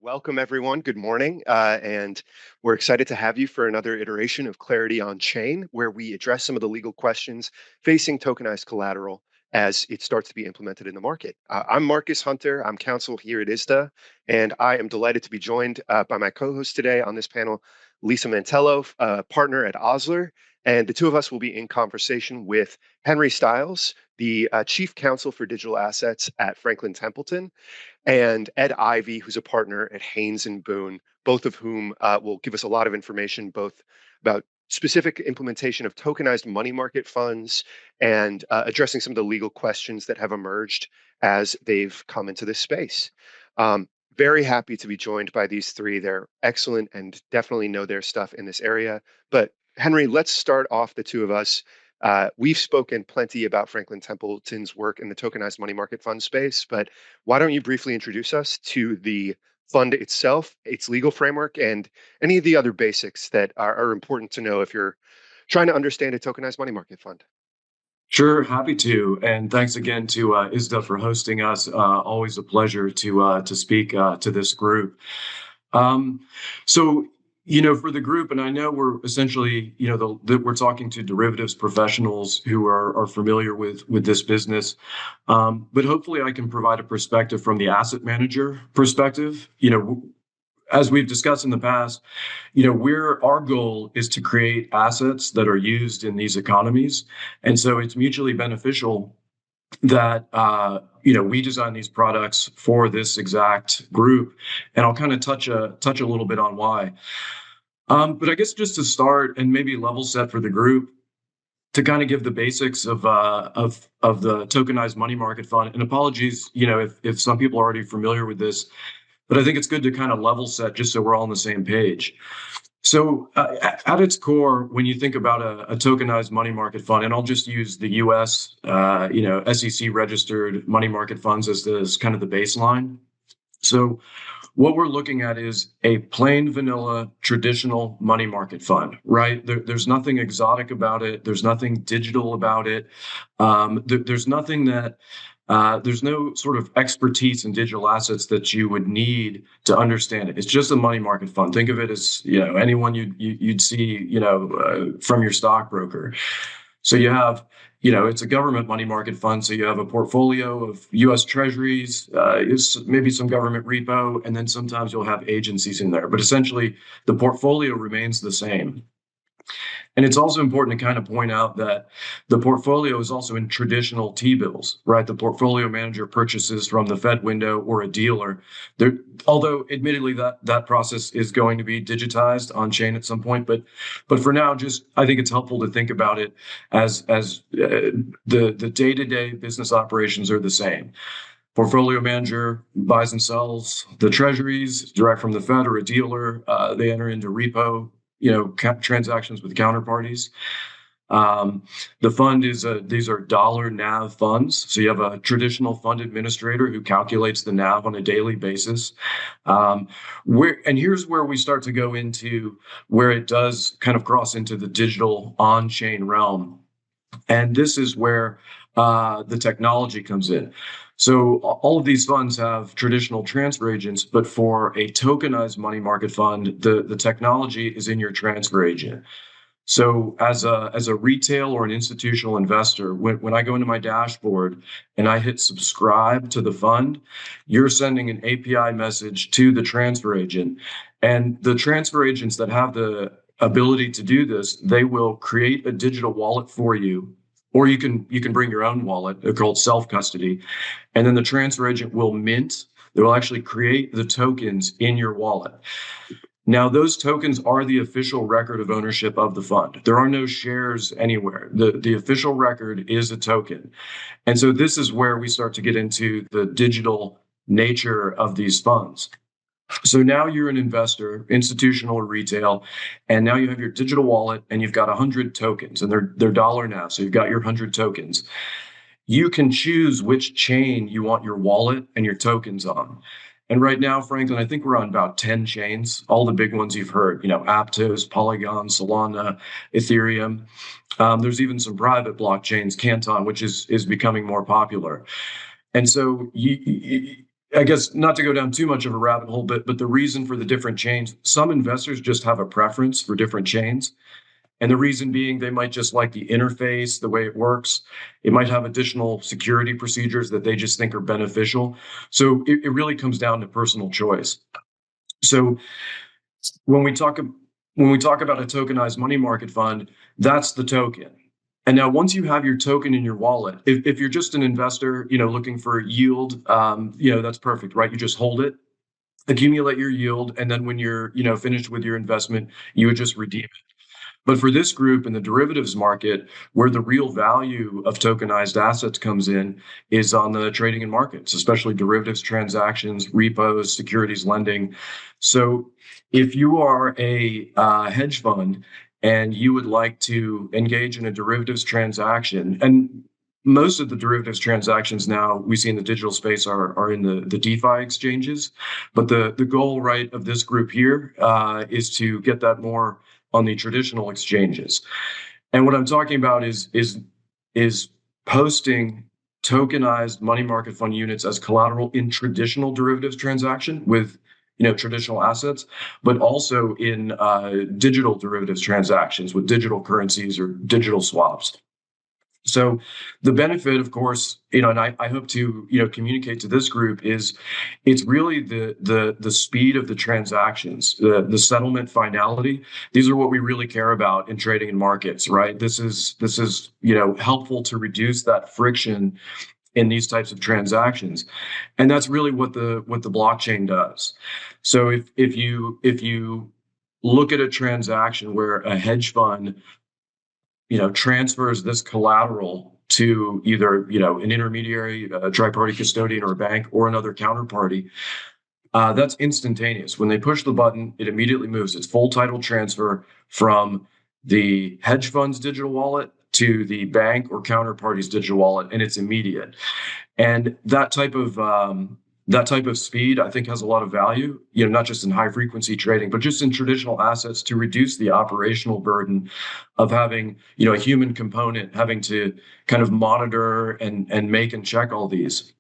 Welcome, everyone. Good morning. And we're excited to have you for another iteration of Clarity on Chain, where we address some of the legal questions facing tokenized collateral as it starts to be implemented in the market. I'm Marcus Hunter. I'm counsel here at ISDA, and I am delighted to be joined by my co host today on this panel, Lisa Mantello, partner at Osler. And the two of us will be in conversation with Henry Stiles, the chief counsel for digital assets at Franklin Templeton, and Ed Ivey, who's a partner at Haynes and Boone, both of whom will give us a lot of information, both about specific implementation of tokenized money market funds and addressing some of the legal questions that have emerged as they've come into this space. Very happy to be joined by these three. They're excellent and definitely know their stuff in this area. But Henry, let's start off the two of us. We've spoken plenty about Franklin Templeton's work in the tokenized money market fund space, but why don't you briefly introduce us to the fund itself, its legal framework, and any of the other basics that are important to know if you're trying to understand a tokenized money market fund? Sure, happy to. And thanks again to ISDA for hosting us. Always a pleasure to speak to this group. Um, so, for the group, and I know we're essentially, we're talking to derivatives professionals who are familiar with this business. But hopefully, I can provide a perspective from the asset manager perspective. As we've discussed in the past, our goal is to create assets that are used in these economies, and so it's mutually beneficial that we design these products for this exact group, and I'll kind of touch a little bit on why. But I guess just to start and maybe level set for the group to kind of give the basics of the tokenized money market fund. And apologies, if some people are already familiar with this, but I think it's good to kind of level set just so we're all on the same page. So at its core, when you think about a tokenized money market fund, and I'll just use the U.S., SEC registered money market funds as kind of the baseline. So what we're looking at is a plain vanilla traditional money market fund, right? There's nothing exotic about it. There's nothing digital about it. There's nothing that there's no sort of expertise in digital assets that you would need to understand it. It's just a money market fund. Think of it as anyone you'd see from your stockbroker. So you have it's a government money market fund. So you have a portfolio of U.S. Treasuries, maybe some government repo, and then sometimes you'll have agencies in there. But essentially, the portfolio remains the same. And it's also important to kind of point out that the portfolio is also in traditional T-bills, right? The portfolio manager purchases from the Fed window or a dealer. Although admittedly that process is going to be digitized on chain at some point, but for now, I think it's helpful to think about it as the day-to-day business operations are the same. Portfolio manager buys and sells the treasuries direct from the Fed or a dealer. They enter into repo transactions with counterparties. The fund these are dollar NAV funds. So you have a traditional fund administrator who calculates the NAV on a daily basis. And here's where we start to go into where it does kind of cross into the digital on-chain realm. And this is where the technology comes in. So all of these funds have traditional transfer agents, but for a tokenized money market fund, the technology is in your transfer agent. So as a retail or an institutional investor, when I go into my dashboard and I hit subscribe to the fund, you're sending an API message to the transfer agent. And the transfer agents that have the ability to do this, they will create a digital wallet for you. Or you can bring your own wallet. They're called self-custody. And then the transfer agent will mint. They will actually create the tokens in your wallet. Now, those tokens are the official record of ownership of the fund. There are no shares anywhere. The official record is a token. And so this is where we start to get into the digital nature of these funds. So now you're an investor, institutional or retail, and now you have your digital wallet and you've got 100 tokens and they're dollar now. So you've got your 100 tokens. You can choose which chain you want your wallet and your tokens on. And right now, Franklin, I think we're on about 10 chains, all the big ones you've heard, Aptos, Polygon, Solana, Ethereum. There's even some private blockchains, Canton, which is becoming more popular. And so I guess not to go down too much of a rabbit hole, but the reason for the different chains, some investors just have a preference for different chains. And the reason being they might just like the interface, the way it works. It might have additional security procedures that they just think are beneficial. So it really comes down to personal choice. So when we talk when we talk about a tokenized money market fund, that's the token. And now once you have your token in your wallet, if you're just an investor, looking for yield, that's perfect, right? You just hold it, accumulate your yield, and then when you're, finished with your investment, you would just redeem it. But for this group in the derivatives market, where the real value of tokenized assets comes in is on the trading and markets, especially derivatives transactions, repos, securities lending. So if you are a hedge fund and you would like to engage in a derivatives transaction, and most of the derivatives transactions now we see in the digital space are in the DeFi exchanges. But the goal, right, of this group here is to get that more on the traditional exchanges. And what I'm talking about is posting tokenized money market fund units as collateral in traditional derivatives transaction with traditional assets, but also in digital derivatives transactions with digital currencies or digital swaps. So the benefit, of course, and I hope to, communicate to this group is it's really the speed of the transactions, the settlement finality. These are what we really care about in trading and markets, right? This is helpful to reduce that friction in these types of transactions, and that's really what the blockchain does. So if you look at a transaction where a hedge fund transfers this collateral to either, an intermediary, a tri-party custodian or a bank or another counterparty, that's instantaneous. When they push the button, it immediately moves. It's full title transfer from the hedge fund's digital wallet to the bank or counterparty's digital wallet, and it's immediate. And that type of speed, I think, has a lot of value, not just in high frequency trading, but just in traditional assets to reduce the operational burden of having, a human component having to kind of monitor and make and check all these.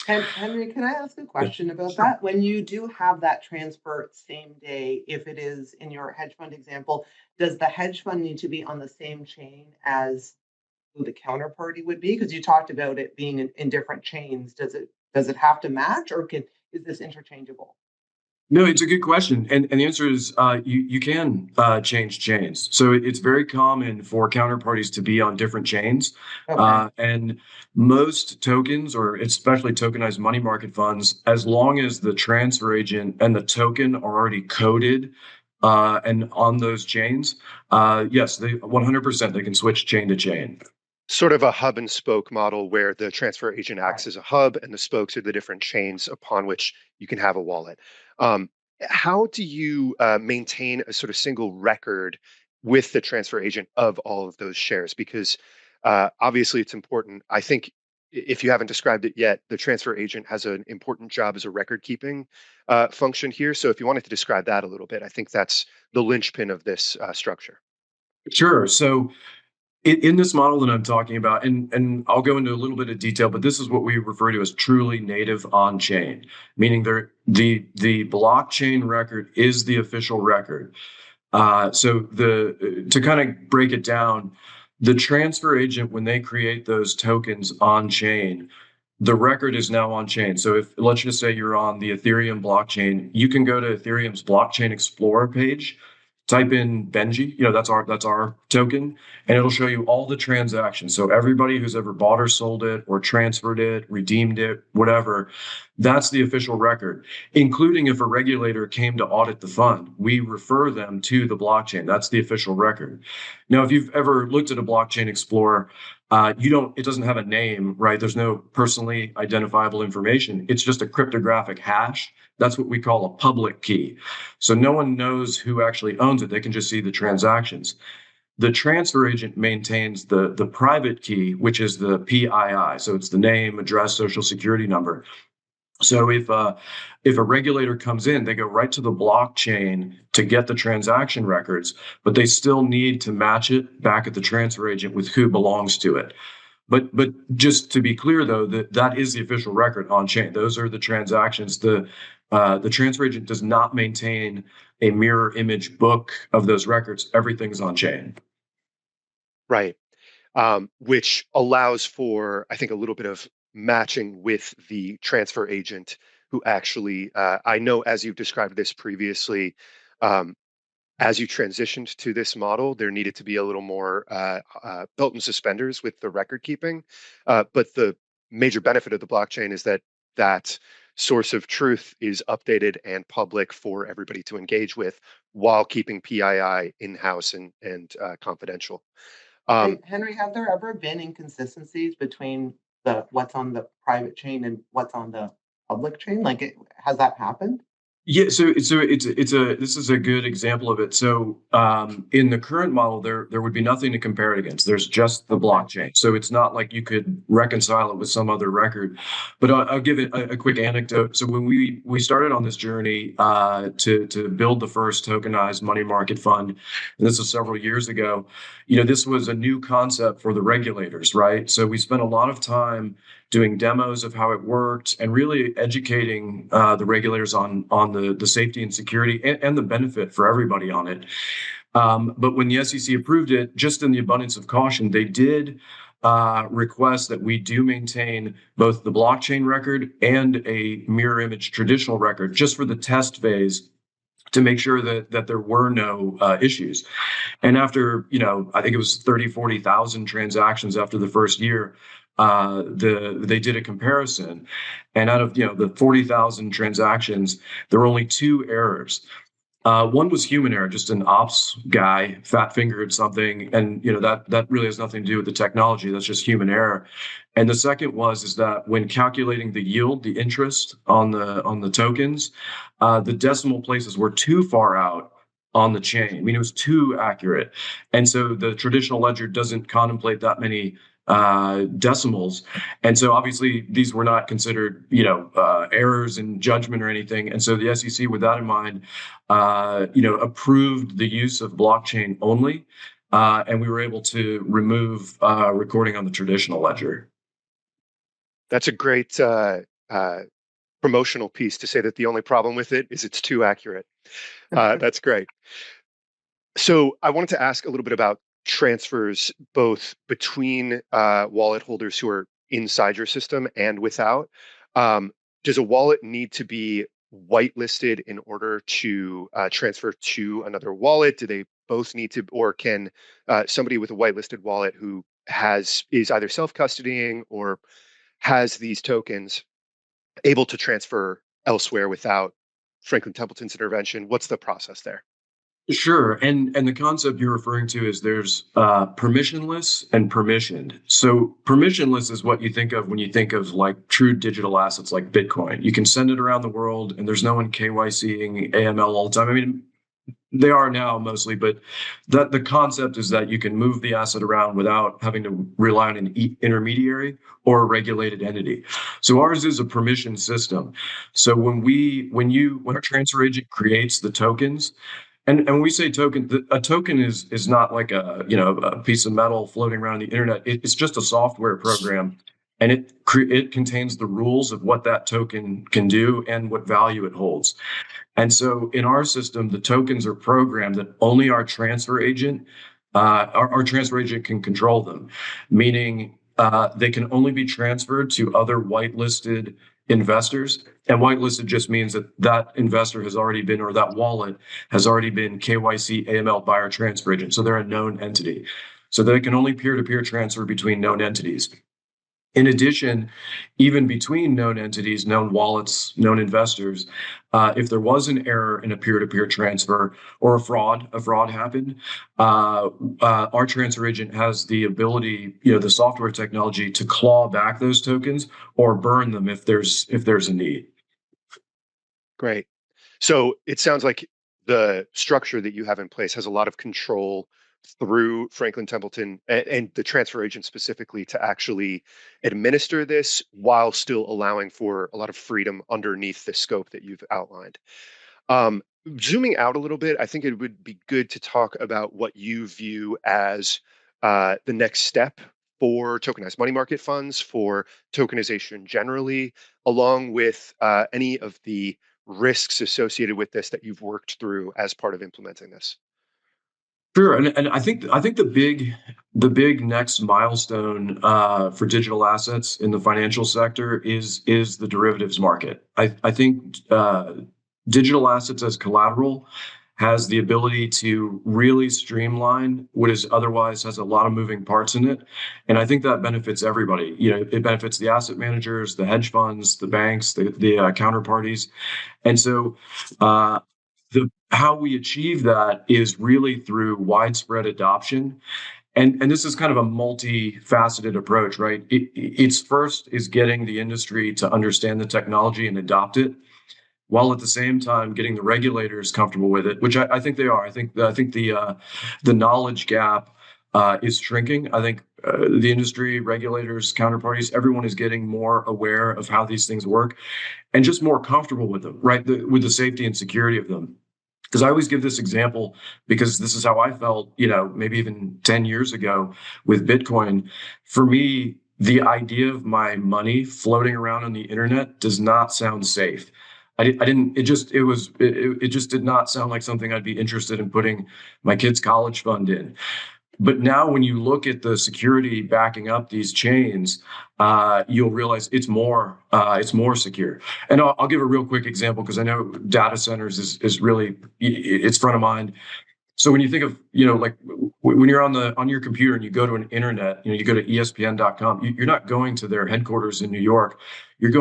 And Henry, can I ask a Yeah, question about sure. that? When you do have that transfer same day, if it is in your hedge fund example, does the hedge fund need to be on the same chain as who the counterparty would be? Because you talked about it being in different chains. Does it have to match, or is this interchangeable? No, it's a good question, and the answer is you can change chains. So it's very common for counterparties to be on different chains, Okay. and most tokens, or especially tokenized money market funds, as long as the transfer agent and the token are already coded and on those chains, yes, they 100% they can switch chain to chain. Sort of a hub and spoke model where the transfer agent Right. acts as a hub and the spokes are the different chains upon which you can have a wallet. Um, how do you maintain a sort of single record with the transfer agent of all of those shares? Because obviously it's important. I think if you haven't described it yet, the transfer agent has an important job as a record keeping function here. So if you wanted to describe that a little bit, I think that's the linchpin of this structure. Sure. So in this model that I'm talking about, and I'll go into a little bit of detail, but this is what we refer to as truly native on chain, meaning the blockchain record is the official record. So to kind of break it down, the transfer agent, when they create those tokens on chain, the record is now on chain. So if let's just say you're on the Ethereum blockchain, you can go to Ethereum's blockchain explorer page, type in Benji, that's our token, and it'll show you all the transactions. So everybody who's ever bought or sold it or transferred it, redeemed it, whatever, that's the official record, including if a regulator came to audit the fund, we refer them to the blockchain. That's the official record. Now, if you've ever looked at a blockchain explorer, it doesn't have a name, right? There's no personally identifiable information. It's just a cryptographic hash. That's what we call a public key. So no one knows who actually owns it. They can just see the transactions. The transfer agent maintains the private key, which is the PII. So it's the name, address, social security number. So if a regulator comes in, they go right to the blockchain to get the transaction records, but they still need to match it back at the transfer agent with who belongs to it. But just to be clear, though, that is the official record on chain. Those are the transactions. The transfer agent does not maintain a mirror image book of those records. Everything's on chain. Right. Which allows for, I think, a little bit of matching with the transfer agent who actually, I know as you've described this previously, um, as you transitioned to this model, there needed to be a little more belt and suspenders with the record keeping. But the major benefit of the blockchain is that that source of truth is updated and public for everybody to engage with while keeping PII in-house and confidential. Um, Henry, have there ever been inconsistencies between the what's on the private chain and what's on the public chain? Has that happened? Yeah, so this is a good example of it. So in the current model, there would be nothing to compare it against. There's just the Okay. blockchain. So it's not like you could reconcile it with some other record. But I'll give it a quick anecdote. So when we started on this journey to build the first tokenized money market fund, and this was several years ago, this was a new concept for the regulators, right? So we spent a lot of time doing demos of how it worked and really educating the regulators on the safety and security and the benefit for everybody on it. But when the SEC approved it, just in the abundance of caution, they did request that we do maintain both the blockchain record and a mirror image traditional record just for the test phase to make sure that there were no issues. And after, I think it was 40,000 transactions after the first year, they did a comparison. And out of, the 40,000 transactions, there were only two errors. One was human error, just an ops guy fat fingered something, and that really has nothing to do with the technology. That's just human error. And the second is that when calculating the yield, the interest on the tokens, the decimal places were too far out on the chain. I mean, it was too accurate, and so the traditional ledger doesn't contemplate that many decimals, and so obviously these were not considered, errors in judgment or anything. And so the SEC, with that in mind, approved the use of blockchain only, and we were able to remove recording on the traditional ledger. that's a great promotional piece to say that the only problem with it is it's too accurate. That's great. So I wanted to ask a little bit about transfers, both between wallet holders who are inside your system and without. Um, does a wallet need to be whitelisted in order to transfer to another wallet? Do they both need to, or can somebody with a whitelisted wallet who is either self-custodying or has these tokens able to transfer elsewhere without Franklin Templeton's intervention? What's the process there? Sure, and the concept you're referring to is there's permissionless and permissioned. So permissionless is what you think of when you think of like true digital assets like Bitcoin. You can send it around the world, and there's no one KYCing AML all the time. I mean, they are now mostly, but the concept is that you can move the asset around without having to rely on an intermediary or a regulated entity. So ours is a permission system. So when our transfer agent creates the tokens, and when we say token, a token is not like a piece of metal floating around the internet. It's just a software program, and it contains the rules of what that token can do and what value it holds. And so in our system, the tokens are programmed that only our transfer agent can control them, meaning they can only be transferred to other whitelisted investors. And whitelisted just means that that investor has already been, or that wallet has already been KYC AML by our transfer agent. So they're a known entity. So they can only peer-to-peer transfer between known entities. In addition, even between known entities, known wallets, known investors, if there was an error in a peer-to-peer transfer or a fraud happened, our transfer agent has the ability, the software technology to claw back those tokens or burn them if there's a need. Great. So it sounds like the structure that you have in place has a lot of control through Franklin Templeton and the transfer agent specifically to actually administer this while still allowing for a lot of freedom underneath the scope that you've outlined. Um, Zooming out a little bit, I think it would be good to talk about what you view as the next step for tokenized money market funds, for tokenization generally, along with any of the risks associated with this that you've worked through as part of implementing this? Sure, and I think the big next milestone for digital assets in the financial sector is the derivatives market. I think digital assets as collateral has the ability to really streamline what is otherwise has a lot of moving parts in it, and I think that benefits everybody. It benefits the asset managers, the hedge funds, the banks, the counterparties, and so. How we achieve that is really through widespread adoption. And this is kind of a multifaceted approach, right? It's first is getting the industry to understand the technology and adopt it, while at the same time getting the regulators comfortable with it, which I think they are. I think the knowledge gap is shrinking. I think the industry, regulators, counterparties, everyone is getting more aware of how these things work and just more comfortable with them, right? With the safety and security of them. Because I always give this example because this is how I felt, maybe even 10 years ago with Bitcoin. For me, the idea of my money floating around on the internet does not sound safe. I didn't, it just did not sound like something I'd be interested in putting my kids' college fund in. But now, when you look at the security backing up these chains, you'll realize it's more secure. And I'll give a real quick example because I know data centers is really it's front of mind. So when you think of like when you're on your computer and you go to an internet, you go to ESPN.com, you're not going to their headquarters in New York. You're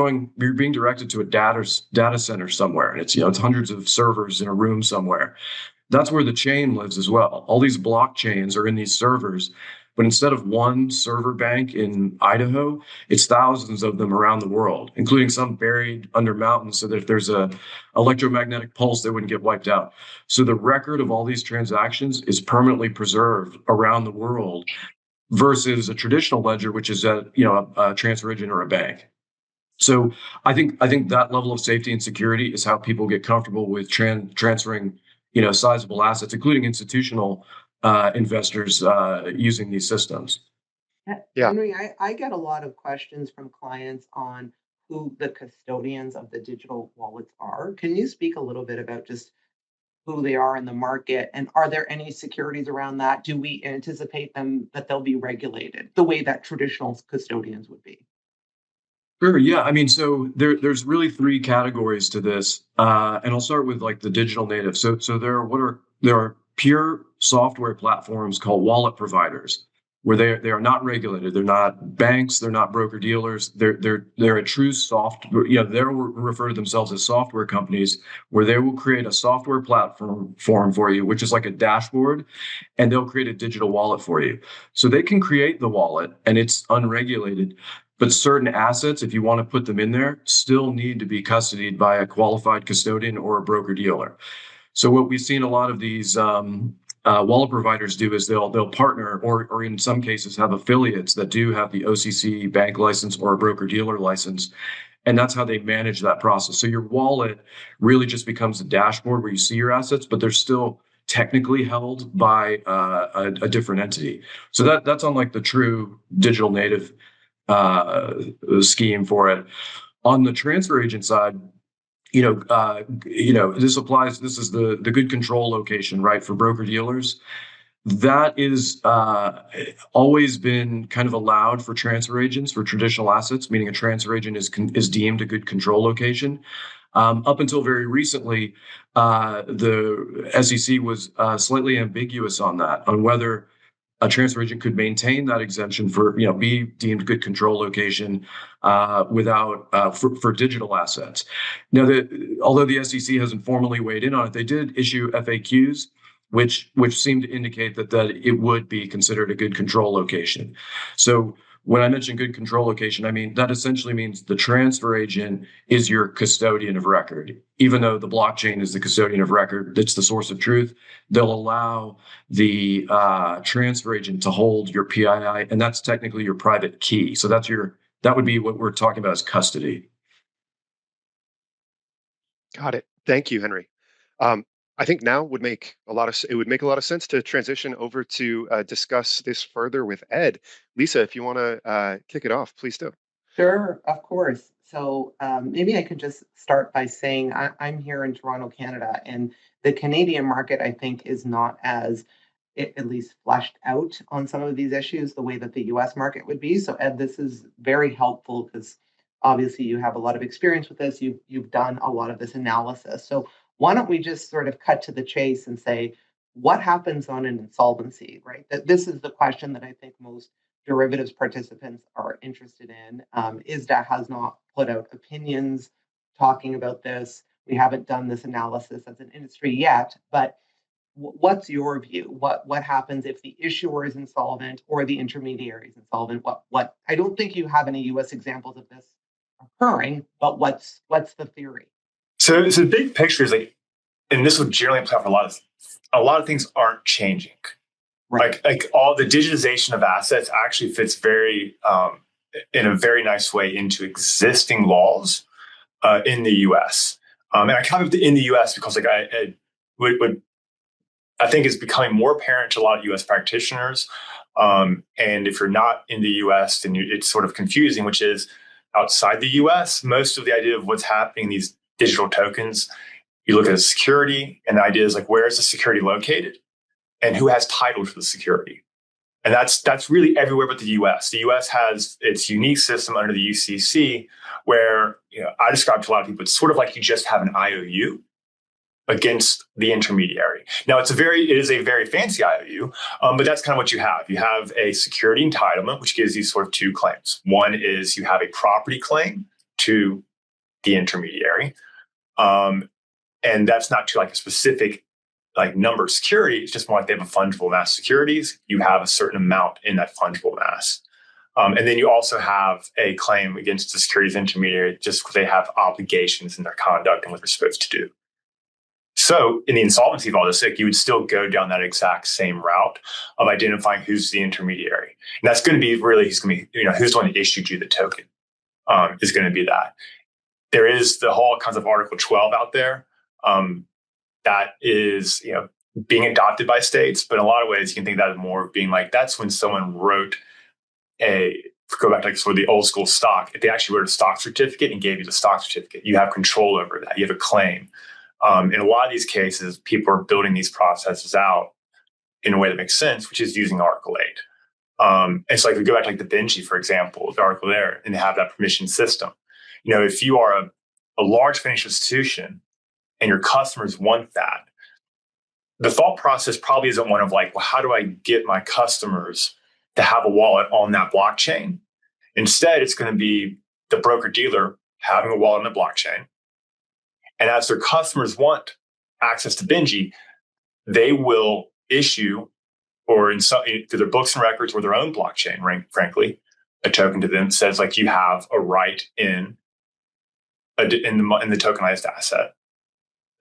being directed to a data center somewhere, and it's hundreds of servers in a room somewhere. That's where the chain lives as well. All these blockchains are in these servers, but instead of one server bank in Idaho, it's thousands of them around the world, including some buried under mountains so that if there's a electromagnetic pulse, they wouldn't get wiped out. So the record of all these transactions is permanently preserved around the world versus a traditional ledger, which is a transfer agent or a bank. So I think that level of safety and security is how people get comfortable with transferring, sizable assets, including institutional investors using these systems. Yeah. Henry, I get a lot of questions from clients on who the custodians of the digital wallets are. Can you speak a little bit about just who they are in the market, and are there any securities around that? Do we anticipate that they'll be regulated the way that traditional custodians would be? Sure. Yeah. I mean, so there's really three categories to this, and I'll start with like the digital native. So there are pure software platforms called wallet providers, where they are not regulated. They're not banks. They're not broker dealers. They're a true they'll refer to themselves as software companies, where they will create a software platform for you, which is like a dashboard, and they'll create a digital wallet for you. So they can create the wallet, and it's unregulated. But certain assets, if you want to put them in there, still need to be custodied by a qualified custodian or a broker dealer. So what we've seen a lot of these wallet providers do is they'll partner or in some cases have affiliates that do have the OCC bank license or a broker dealer license. And that's how they manage that process. So your wallet really just becomes a dashboard where you see your assets, but they're still technically held by a different entity. So that's on like the true digital native scheme for it. On the transfer agent side, this applies. This is the good control location, right, for broker dealers. That is always been kind of allowed for transfer agents for traditional assets, meaning a transfer agent is deemed a good control location. Up until very recently, the SEC was slightly ambiguous on whether a transfer agent could maintain that exemption for, be deemed good control location without for digital assets. Now, although the SEC hasn't formally weighed in on it, they did issue FAQs, which seem to indicate that it would be considered a good control location. So when I mention good control location, I mean that essentially means the transfer agent is your custodian of record. Even though the blockchain is the custodian of record, that's the source of truth. They'll allow the transfer agent to hold your PII, and that's technically your private key. So that would be what we're talking about as custody. Got it. Thank you, Henry. I think now would make a lot of it would make a lot of sense to transition over to discuss this further with Ed. Lisa, if you want to kick it off, please do. Sure, of course. So maybe I could just start by saying I'm here in Toronto, Canada, and the Canadian market, I think, is not as at least fleshed out on some of these issues the way that the US market would be. So Ed, this is very helpful because obviously you have a lot of experience with this. You've done a lot of this analysis. So why don't we just sort of cut to the chase and say, what happens on an insolvency, right? That this is the question that I think most derivatives participants are interested in. ISDA has not put out opinions talking about this. We haven't done this analysis as an industry yet, but what's your view? What happens if the issuer is insolvent or the intermediary is insolvent? What I don't think you have any US examples of this occurring, but what's the theory? So the big picture is like, and this would generally apply for a lot of things aren't changing. Right. Like all the digitization of assets actually fits very in a very nice way into existing laws in the U.S. And I come up in the U.S. because like I think is becoming more apparent to a lot of U.S. practitioners. And if you're not in the U.S., then it's sort of confusing, which is outside the U.S., most of the idea of what's happening in these digital tokens, you look at a security, and the idea is like, where is the security located, and who has title to the security? And that's really everywhere but the U.S. The U.S. has its unique system under the UCC, where I describe to a lot of people, it's sort of like you just have an IOU against the intermediary. Now, it is a very fancy IOU, but that's kind of what you have. You have a security entitlement, which gives you sort of two claims. One is you have a property claim to the intermediary, and that's not to like a specific like number of security. It's just more like they have a fungible mass securities. You have a certain amount in that fungible mass. And then you also have a claim against the securities intermediary just because they have obligations in their conduct and what they're supposed to do. So in the insolvency of all this, like, you would still go down that exact same route of identifying who's the intermediary. And that's going to be really, who's the one that issued you the token, is going to be that. There is the whole kinds of Article 12 out there that is, being adopted by states. But in a lot of ways, you can think that as more being like, that's when someone wrote go back to like sort of the old school stock. If they actually wrote a stock certificate and gave you the stock certificate, you have control over that. You have a claim. In a lot of these cases, people are building these processes out in a way that makes sense, which is using Article 8. And so like we go back to like the Benji, for example, the article there, and have that permission system. If you are a large financial institution and your customers want that, the thought process probably isn't one of like, well, how do I get my customers to have a wallet on that blockchain? Instead, it's going to be the broker dealer having a wallet on the blockchain. And as their customers want access to Benji, they will issue, or through their books and records or their own blockchain, frankly, a token to them that says like you have a right in the tokenized asset.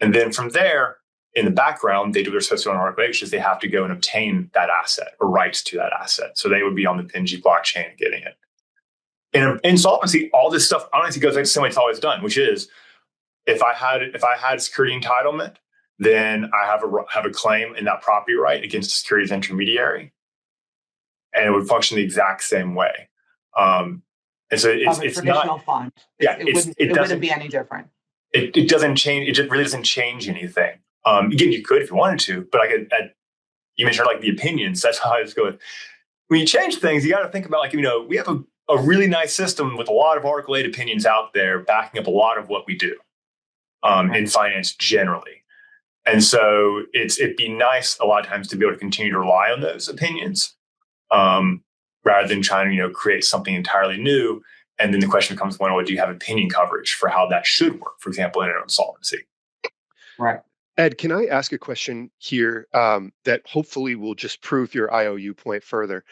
And then from there, in the background, they do what they're supposed to on Article 8, which is they have to go and obtain that asset or rights to that asset. So they would be on the Benji blockchain and getting it. In insolvency, all this stuff honestly goes like the same way it's always done, which is if I had security entitlement, then I have a claim in that property right against the securities intermediary, and it would function the exact same way. And so it's traditional not fund. Yeah, It wouldn't be any different. It doesn't change. It just really doesn't change anything. Again, you could if you wanted to, but you mentioned like the opinions. That's how I just go with. When you change things, you got to think about like, we have a really nice system with a lot of Article 8 opinions out there backing up a lot of what we do in finance generally. And so it'd be nice a lot of times to be able to continue to rely on those opinions rather than trying to create something entirely new. And then the question becomes, do you have opinion coverage for how that should work, for example, in an insolvency? Right. Ed, can I ask a question here that hopefully will just prove your IOU point further?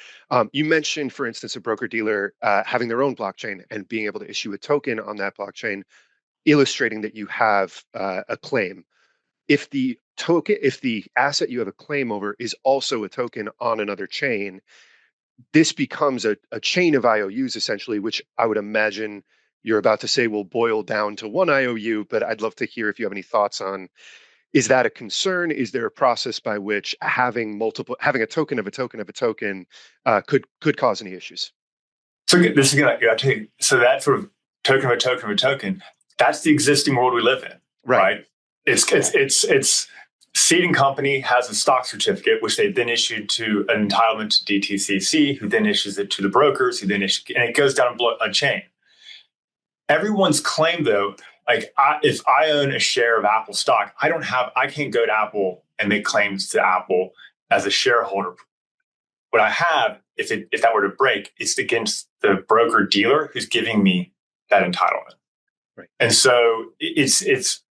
You mentioned, for instance, a broker-dealer having their own blockchain and being able to issue a token on that blockchain, illustrating that you have a claim. If the asset you have a claim over is also a token on another chain, this becomes a chain of IOUs, essentially, which I would imagine you're about to say will boil down to one IOU, but I'd love to hear if you have any thoughts on Is that a concern? Is there a process by which having a token of a token of a token could cause any issues? So this is going to so that sort of token of a token of a token. That's the existing world we live in, right? It's seeding company has a stock certificate, which they then issued to an entitlement to DTCC, who then issues it to the brokers, who then issue, and it goes down a chain. Everyone's claim, though, like if I own a share of Apple stock, I can't go to Apple and make claims to Apple as a shareholder. What I have, if that were to break, it's against the broker dealer who's giving me that entitlement. Right. And so it's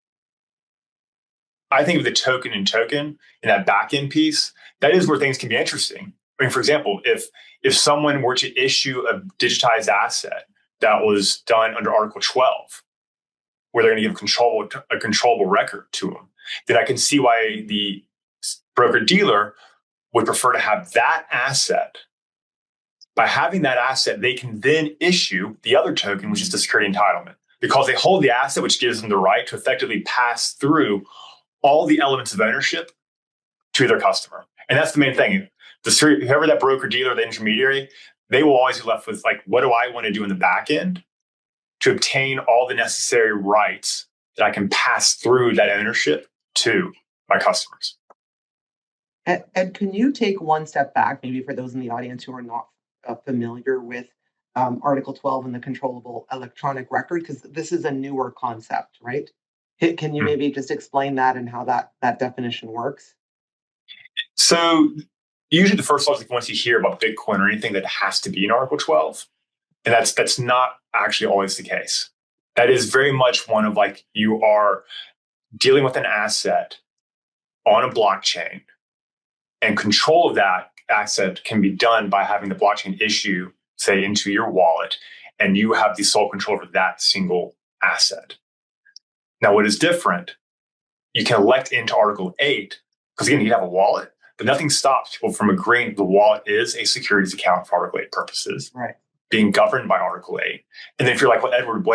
I think of the token in that back end piece, that is where things can be interesting. I mean, for example, if someone were to issue a digitized asset that was done under Article 12, where they're going to give a controllable record to them, then I can see why the broker dealer would prefer to have that asset. By having that asset, they can then issue the other token, which is the security entitlement, because they hold the asset, which gives them the right to effectively pass through all the elements of ownership to their customer. And that's the main thing. Whoever that broker dealer, the intermediary, they will always be left with, like, what do I want to do in the back end to obtain all the necessary rights that I can pass through that ownership to my customers. Ed, can you take one step back, maybe for those in the audience who are not familiar with Article 12 and the controllable electronic record? Because this is a newer concept, right? Can you maybe just explain that and how that definition works? So usually the first logic, once you hear about Bitcoin or anything, that has to be in Article 12. And that's not actually always the case. That is very much one of, like, you are dealing with an asset on a blockchain, and control of that asset can be done by having the blockchain issue, say, into your wallet, and you have the sole control over that single asset. Now, what is different, you can elect into Article 8, because again, you have a wallet, but nothing stops people from agreeing the wallet is a securities account for Article 8 purposes, right, being governed by Article 8. And then if you're like, well, Edward,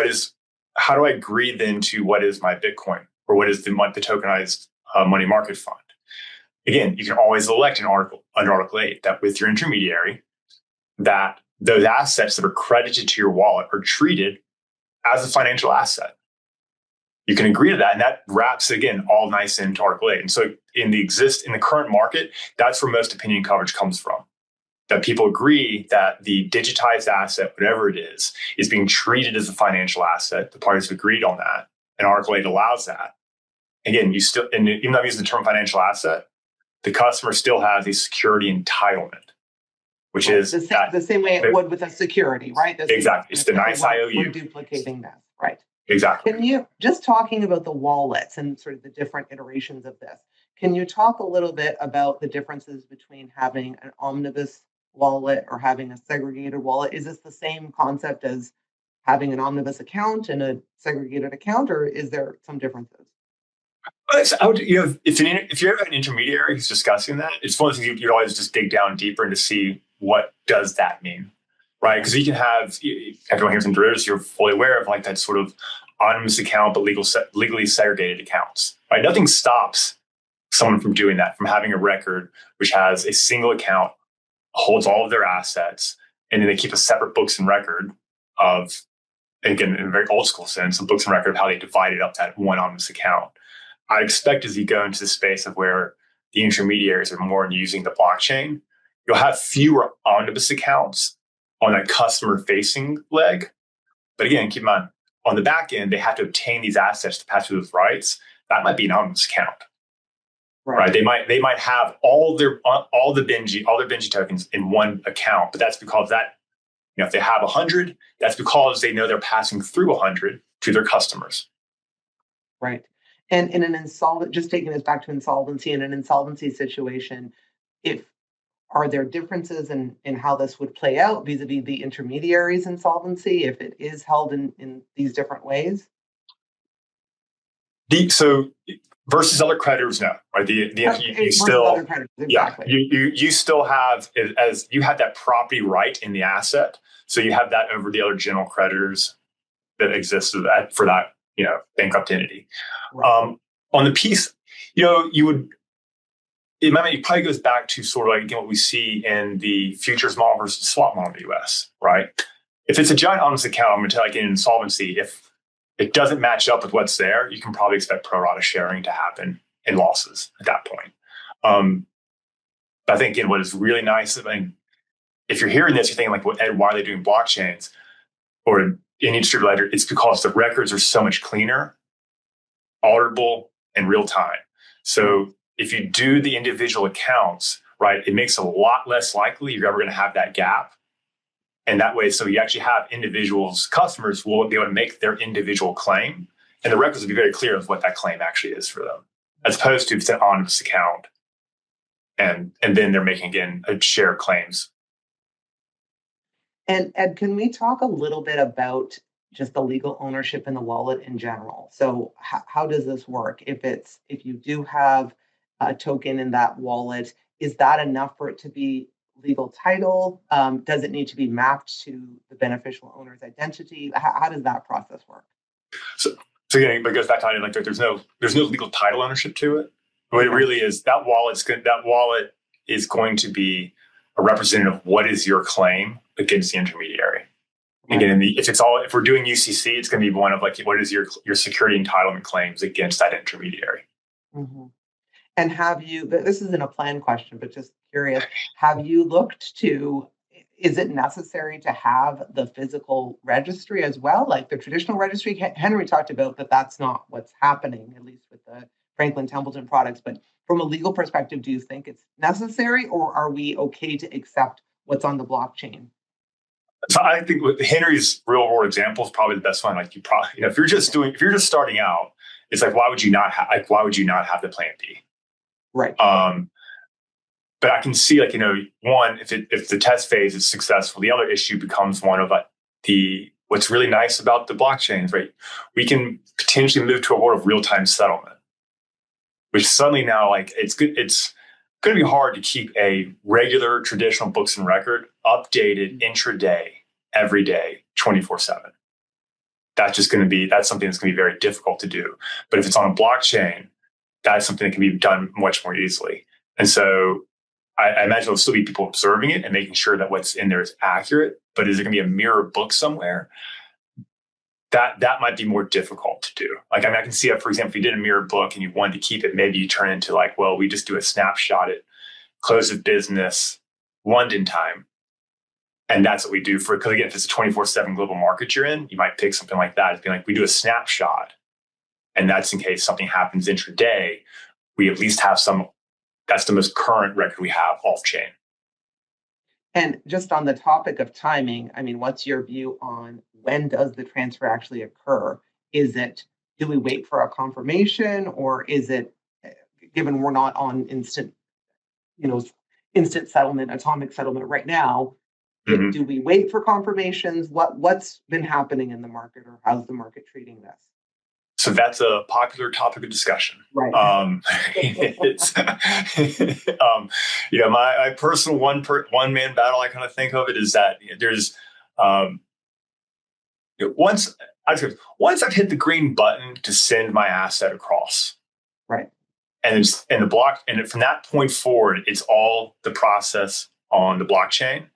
how do I agree then to what is my Bitcoin, or what is the tokenized money market fund? Again, you can always elect under Article 8 that with your intermediary, that those assets that are credited to your wallet are treated as a financial asset. You can agree to that, and that wraps, again, all nice into Article 8. And so in the current market, that's where most opinion coverage comes from. That people agree that the digitized asset, whatever it is being treated as a financial asset. The parties have agreed on that, and Article 8 allows that. Again, even though I'm using the term financial asset, the customer still has a security entitlement, which is the same way it would with a security, right? Exactly. It's the nice IOU. We're duplicating that, right? Exactly. Can you, just talking about the wallets and sort of the different iterations of this, can you talk a little bit about the differences between having an omnibus wallet or having a segregated wallet? Is this the same concept as having an omnibus account and a segregated account, or is there some differences? If you ever have an intermediary who's discussing that, it's one of the things you'd always just dig down deeper and to see what does that mean, right? Because you can have, everyone here from derivatives, you're fully aware of, like, that sort of anonymous account, but legally segregated accounts, right? Nothing stops someone from doing that, from having a record which has a single account, holds all of their assets, and then they keep a separate books and record of, again, in a very old school sense, a books and record of how they divided up that one anonymous account. I expect as you go into the space of where the intermediaries are more in using the blockchain, you'll have fewer omnibus accounts on that customer-facing leg. But again, keep in mind, on the back end, they have to obtain these assets to pass through those rights. That might be an omnibus account, right? They might have all their Benji tokens in one account, but that's because if they have 100, that's because they know they're passing through 100 to their customers. Right. And in an just taking us back to insolvency, in an insolvency situation, are there differences in how this would play out vis-a-vis the intermediary's insolvency if it is held in these different ways? So versus other creditors, no, right? You still, other creditors, exactly. You still have, as you have that property right in the asset, so you have that over the other general creditors that exist for that bankrupt entity. Right. On the piece, It probably goes back to sort of like, again, what we see in the futures model versus swap model in the US, right? If it's a giant anonymous account, I'm going to tell like in insolvency, if it doesn't match up with what's there, you can probably expect pro rata sharing to happen in losses at that point. But I think, again, what is really nice, if you're hearing this, you're thinking like, well, Ed, why are they doing blockchains or any distributed ledger? It's because the records are so much cleaner, auditable, and real time. So if you do the individual accounts, right, it makes it a lot less likely you're ever going to have that gap. And that way, so you actually have individuals, customers will be able to make their individual claim, and the records will be very clear of what that claim actually is for them, as opposed to if it's an anonymous account, and then they're making, again, a share of claims. And Ed, can we talk a little bit about just the legal ownership in the wallet in general? So how does this work? If you do have a token in that wallet, is that enough for it to be legal title? Does it need to be mapped to the beneficial owner's identity? How does that process work? So again, but it goes back to like there's no legal title ownership to it. What it really is, that wallet is going to be a representative of what is your claim against the intermediary. Right. Again, if we're doing UCC, it's going to be one of like, what is your security entitlement claims against that intermediary? Mm-hmm. And this isn't a planned question, but just curious, have you looked to, is it necessary to have the physical registry as well, like the traditional registry? Henry talked about that that's not what's happening, at least with the Franklin Templeton products. But from a legal perspective, do you think it's necessary, or are we okay to accept what's on the blockchain? So I think with Henry's real world example is probably the best one. Like if you're just starting out, it's like, why would you not have the plan B? Right. But I can see, like, one, if the test phase is successful, the other issue becomes one of what's really nice about the blockchains, right? We can potentially move to a world of real-time settlement, which suddenly now, like, it's going to be hard to keep a regular traditional books and record updated intraday, every day, 24/7. That's something that's going to be very difficult to do. But if it's on a blockchain, that's something that can be done much more easily. And so I imagine there'll still be people observing it and making sure that what's in there is accurate. But is there going to be a mirror book somewhere? That might be more difficult to do. Like, I can see it, for example, if you did a mirror book and you wanted to keep it, maybe you turn into like, well, we just do a snapshot at close of business, London time. And that's what we do because again, if it's a 24/7 global market you're in, you might pick something like that. It's being like, we do a snapshot. And that's in case something happens intraday, we at least have that's the most current record we have off chain. And just on the topic of timing, I mean, what's your view on when does the transfer actually occur? Do we wait for a confirmation, or is it, given we're not on instant settlement, atomic settlement right now, mm-hmm. Do we wait for confirmations? What's been happening in the market, or how's the market treating this? So that's a popular topic of discussion. Right. It's, my personal one man battle, I kind of think of it is that there's, once I've hit the green button to send my asset across. Right. And from that point forward, it's all the process on the blockchain.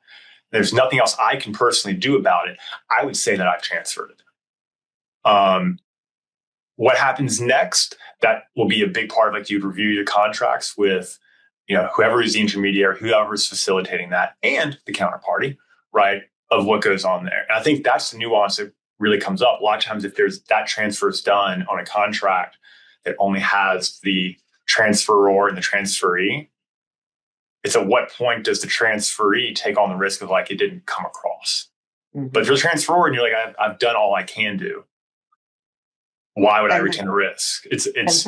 There's nothing else I can personally do about it. I would say that I've transferred it. What happens next? That will be a big part of, like, you'd review your contracts with, whoever is the intermediary, whoever is facilitating that, and the counterparty, right, of what goes on there. And I think that's the nuance that really comes up. A lot of times, if there's that transfer is done on a contract that only has the transferor and the transferee, it's at what point does the transferee take on the risk of, like, it didn't come across? Mm-hmm. But if you're a transferor and you're like, I've done all I can do, why would I retain the risk?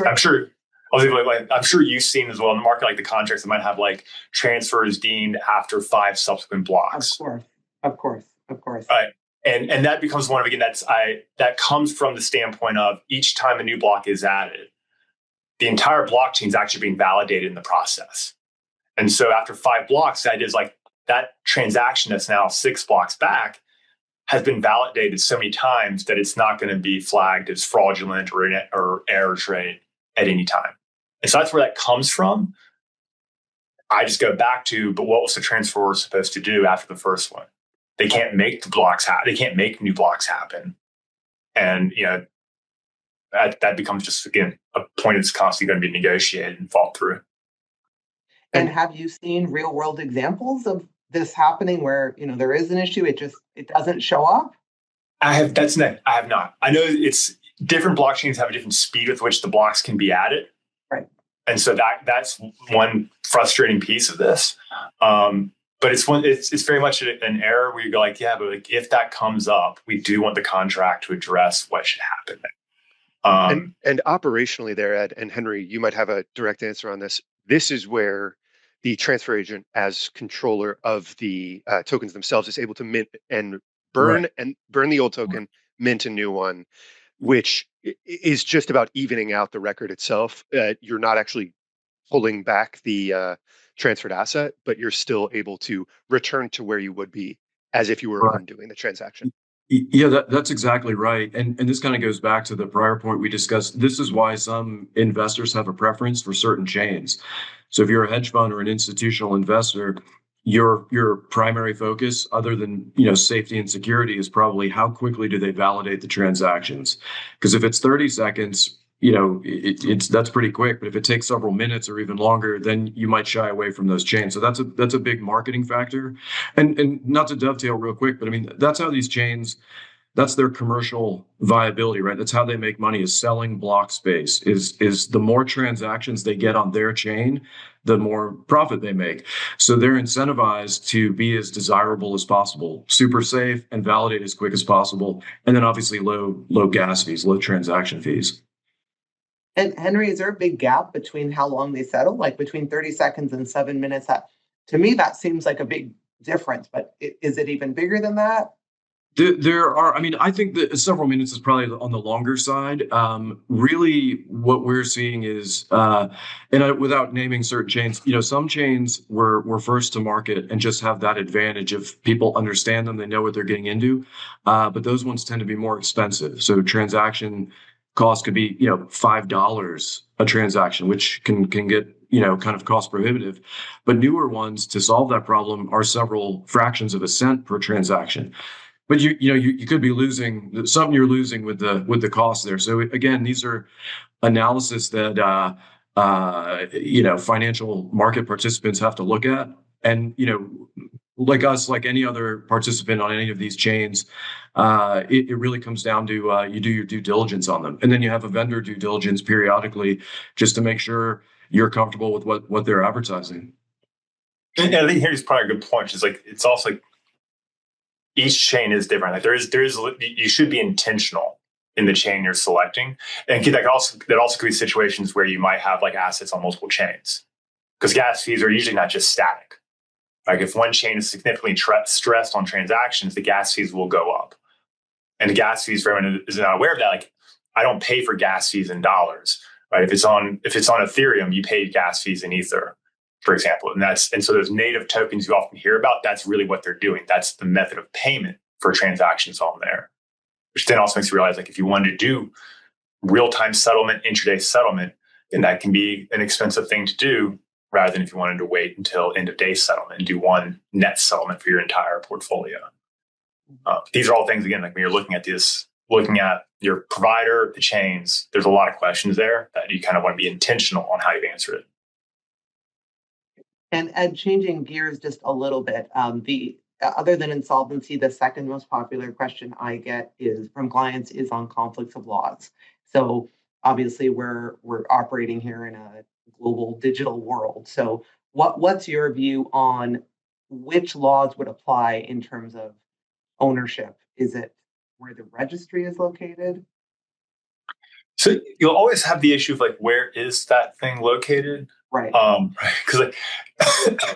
I'm sure. I'm sure you've seen as well in the market, like the contracts that might have like transfers deemed after 5 subsequent blocks. Of course. Right, and that becomes one of, again, that comes from the standpoint of each time a new block is added, the entire blockchain is actually being validated in the process. And so after 5 blocks, that is like that transaction that's now 6 blocks back has been validated so many times that it's not going to be flagged as fraudulent or error trade at any time. And so that's where that comes from. I just go back to, but what was the transfer supposed to do after the first one? They can't make the blocks happen. They can't make new blocks happen. And, that becomes just, again, a point that's constantly going to be negotiated and fought through. And have you seen real world examples of this happening where, there is an issue, it doesn't show up? I have not. I know it's different blockchains have a different speed with which the blocks can be added. Right. And so that's one frustrating piece of this. But it's very much an error where you go like, yeah, but like if that comes up, we do want the contract to address what should happen. And operationally there, Ed and Henry, you might have a direct answer on this. This is where the transfer agent, as controller of the tokens themselves, is able to mint and burn the old token, mint a new one, which is just about evening out the record itself. You're not actually pulling back the transferred asset, but you're still able to return to where you would be as if you were undoing the transaction. Yeah, that's exactly right. And this kind of goes back to the prior point we discussed. This is why some investors have a preference for certain chains. So if you're a hedge fund or an institutional investor, your primary focus, other than safety and security, is probably how quickly do they validate the transactions. Because if it's 30 seconds, that's pretty quick. But if it takes several minutes or even longer, then you might shy away from those chains. So that's a big marketing factor. And not to dovetail real quick, but I mean that's how these chains. That's their commercial viability, right? That's how they make money, is selling block space. Is the more transactions they get on their chain, the more profit they make. So they're incentivized to be as desirable as possible, super safe, and validate as quick as possible. And then obviously low gas fees, low transaction fees. And Henry, is there a big gap between how long they settle, like between 30 seconds and 7 minutes? To me, that seems like a big difference, but is it even bigger than that? There are, I mean, I think that several minutes is probably on the longer side. Really, what we're seeing is, without naming certain chains, some chains were first to market and just have that advantage of people understand them, they know what they're getting into. But those ones tend to be more expensive. So transaction cost could be, $5 a transaction, which can get, kind of cost prohibitive. But newer ones, to solve that problem, are several fractions of a cent per transaction. But you could be losing something. You're losing with the cost there. So again, these are analysis that financial market participants have to look at, and like us, like any other participant on any of these chains, it really comes down to you do your due diligence on them, and then you have a vendor due diligence periodically just to make sure you're comfortable with what they're advertising. And I think here's probably a good point. Is like it's also like each chain is different. Like there is you should be intentional in the chain you're selecting, and that also could be situations where you might have like assets on multiple chains, because gas fees are usually not just static. Like if one chain is significantly stressed on transactions, the gas fees will go up. And the gas fees, for anyone who is not aware of that, like I don't pay for gas fees in dollars, right? If it's on Ethereum, you pay gas fees in Ether, for example. And so those native tokens you often hear about, that's really what they're doing. That's the method of payment for transactions on there, which then also makes you realize, like, if you wanted to do real-time settlement, intraday settlement, then that can be an expensive thing to do, rather than if you wanted to wait until end of day settlement and do one net settlement for your entire portfolio. These are all things, again, like when you're looking at this, looking at your provider, the chains, there's a lot of questions there that you kind of want to be intentional on how you answer it. And Ed, changing gears just a little bit, other than insolvency, the second most popular question I get from clients is on conflicts of laws. So obviously we're operating here in a global digital world. So what's your view on which laws would apply in terms of ownership? Is it where the registry is located? So you'll always have the issue of like, where is that thing located? Right. Because like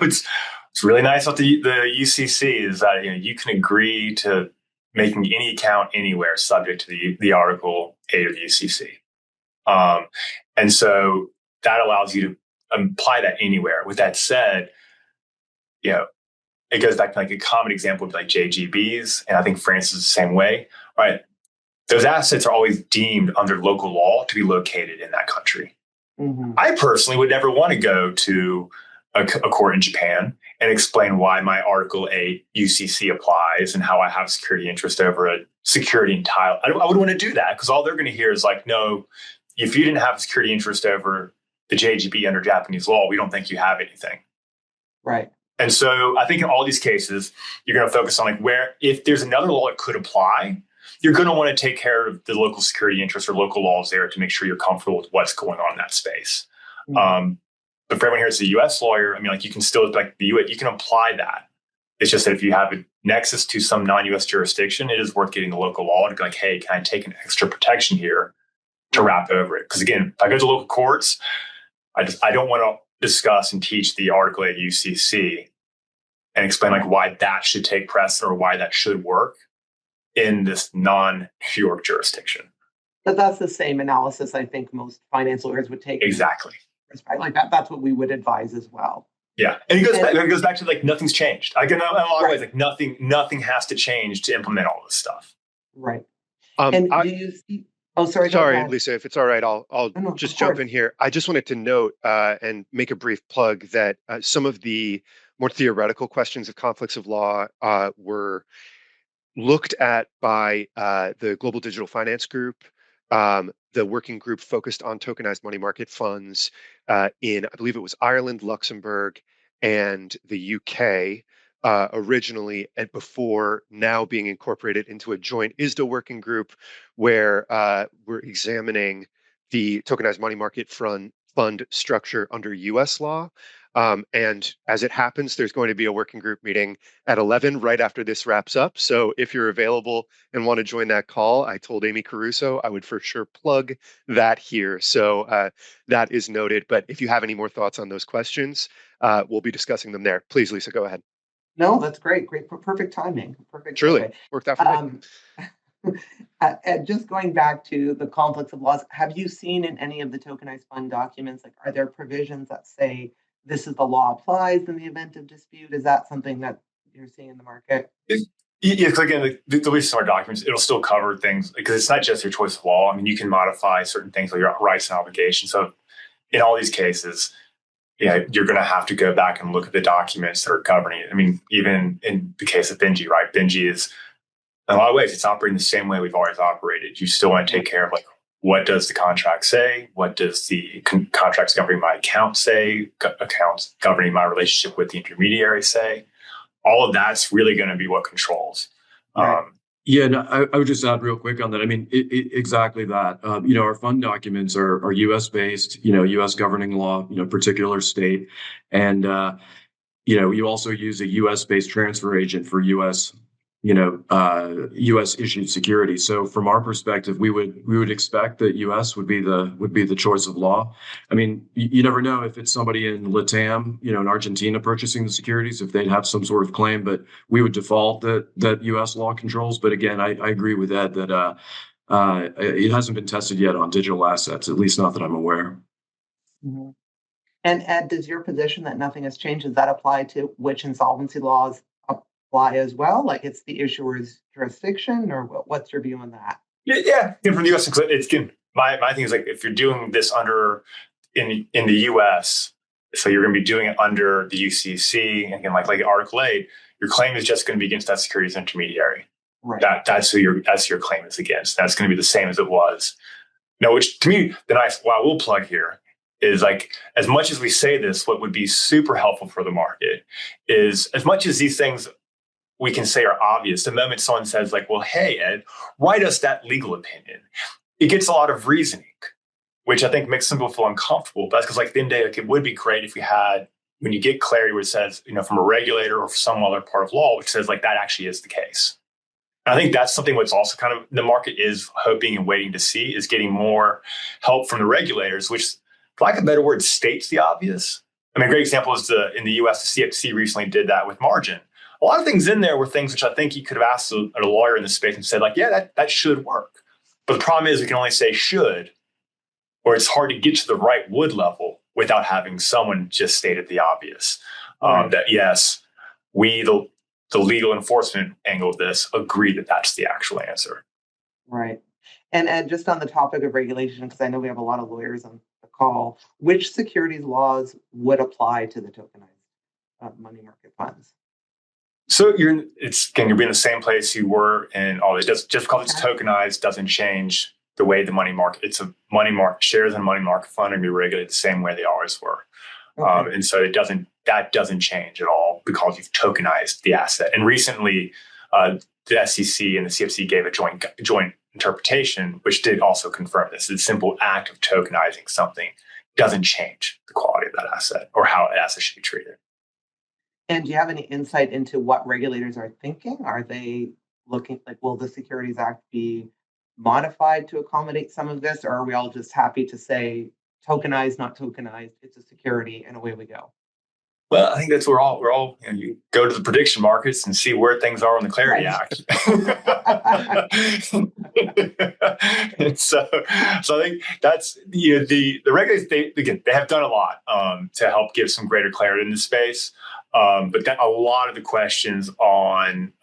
it's really nice about the UCC is that you can agree to making any account anywhere subject to the Article 8 of the UCC, and so that allows you to apply that anywhere. With that said, it goes back to like a common example would be like JGBs, and I think France is the same way, right? Those assets are always deemed under local law to be located in that country. I personally would never want to go to a court in Japan and explain why my Article 8 UCC applies and how I have security interest over a security in tile. I wouldn't want to do that because all they're going to hear is like, no, if you didn't have security interest over the JGB under Japanese law, we don't think you have anything. Right. And so I think in all these cases, you're going to focus on like where, if there's another law that could apply, you're going to want to take care of the local security interests or local laws there to make sure you're comfortable with what's going on in that space. But for everyone here, it's a U.S. lawyer. I mean, like you can still like the U.S. You can apply that. It's just that if you have a nexus to some non-U.S. jurisdiction, it is worth getting the local law and be like, hey, can I take an extra protection here to wrap over it? Because again, if I go to local courts, I don't want to discuss and teach the Article 8 UCC and explain like why that should take precedent or why that should work in this non-New York jurisdiction. But that's the same analysis I think most finance lawyers would take. Exactly. Like that's what we would advise as well. Yeah, and it goes back to like nothing's changed. I can in a lot of ways like nothing has to change to implement all this stuff. Right. And do you see? Oh, sorry. Sorry, Lisa. If it's all right, I'll just jump in here. I just wanted to note and make a brief plug that some of the more theoretical questions of conflicts of law were looked at by the Global Digital Finance Group. The working group focused on tokenized money market funds in, I believe it was Ireland, Luxembourg, and the UK originally, and before now being incorporated into a joint ISDA working group where we're examining the tokenized money market fund structure under US law. And as it happens, there's going to be a working group meeting at 11 right after this wraps up. So if you're available and want to join that call, I told Amy Caruso I would for sure plug that here. So that is noted. But if you have any more thoughts on those questions, we'll be discussing them there. Please, Lisa, go ahead. No, that's great. Great. Perfect timing. Perfect. Truly worked out for me. And just going back to the conflicts of laws, have you seen in any of the tokenized fund documents, like, are there provisions that say this is the law applies in the event of dispute? Is that something that you're seeing in the market? Yeah, because again, the least of our documents, it'll still cover things because it's not just your choice of law. I mean, you can modify certain things like your rights and obligations. So in all these cases, you're going to have to go back and look at the documents that are governing it. I mean, even in the case of Benji, right? Benji is, in a lot of ways, it's operating the same way we've always operated. You still want to take care of like, what does the contract say? What does the contracts governing my account say? Accounts governing my relationship with the intermediary say? All of that's really going to be what controls. Right. I would just add real quick on that. I mean, exactly that. Our fund documents are U.S. based, U.S. governing law, particular state. And, you also use a U.S. based transfer agent for U.S. U.S. issued securities. So from our perspective, we would expect that U.S. would be the choice of law. I mean, you never know if it's somebody in LATAM, in Argentina purchasing the securities, if they'd have some sort of claim, but we would default that U.S. law controls. But again, I agree with Ed that it hasn't been tested yet on digital assets, at least not that I'm aware. Mm-hmm. And Ed, does your position that nothing has changed, does that apply to which insolvency laws apply as well? Like it's the issuer's jurisdiction, or what's your view on that? Yeah. From the U.S., my thing is like if you're doing this in the U.S., so you're going to be doing it under the UCC, and again, like Article 8, your claim is just going to be against that securities intermediary. Right. That's your claim is against. That's going to be the same as it was. Now, which to me, what I will plug here is like, as much as we say this, what would be super helpful for the market is as much as these things we can say are obvious. The moment someone says like, well, hey, Ed, write us that legal opinion, it gets a lot of reasoning, which I think makes some people feel uncomfortable. But that's because like at the end of the day, like, it would be great if we had, when you get clarity where it says, from a regulator or some other part of law, which says like that actually is the case. And I think that's something what's also kind of the market is hoping and waiting to see is getting more help from the regulators, which, for lack of a better word, states the obvious. I mean, a great example is in the US, the CFTC recently did that with margin. A lot of things in there were things which I think you could have asked a lawyer in the space and said like, yeah, that should work. But the problem is we can only say should, or it's hard to get to the right would level without having someone just stated the obvious. Right. That yes, we, the legal enforcement angle of this, agree that that's the actual answer. Right. And just on the topic of regulation, because I know we have a lot of lawyers on the recall, which securities laws would apply to the tokenized money market funds? So you're being in the same place you were in all this. Just because it's tokenized doesn't change the way the money market. It's a money market shares in a money market fund and be regulated the same way they always were. Okay. And so that doesn't change at all because you've tokenized the asset. And recently, the SEC and the CFC gave a joint interpretation, which did also confirm this. The simple act of tokenizing something doesn't change the quality of that asset or how an asset should be treated. And do you have any insight into what regulators are thinking? Are they looking like, will the Securities Act be modified to accommodate some of this? Or are we all just happy to say tokenized, not tokenized, it's a security and away we go? Well, I think that's where we're all you go to the prediction markets and see where things are on the Clarity Act. And so I think that's the regulators. They have done a lot to help give some greater clarity in the space. But then a lot of the questions on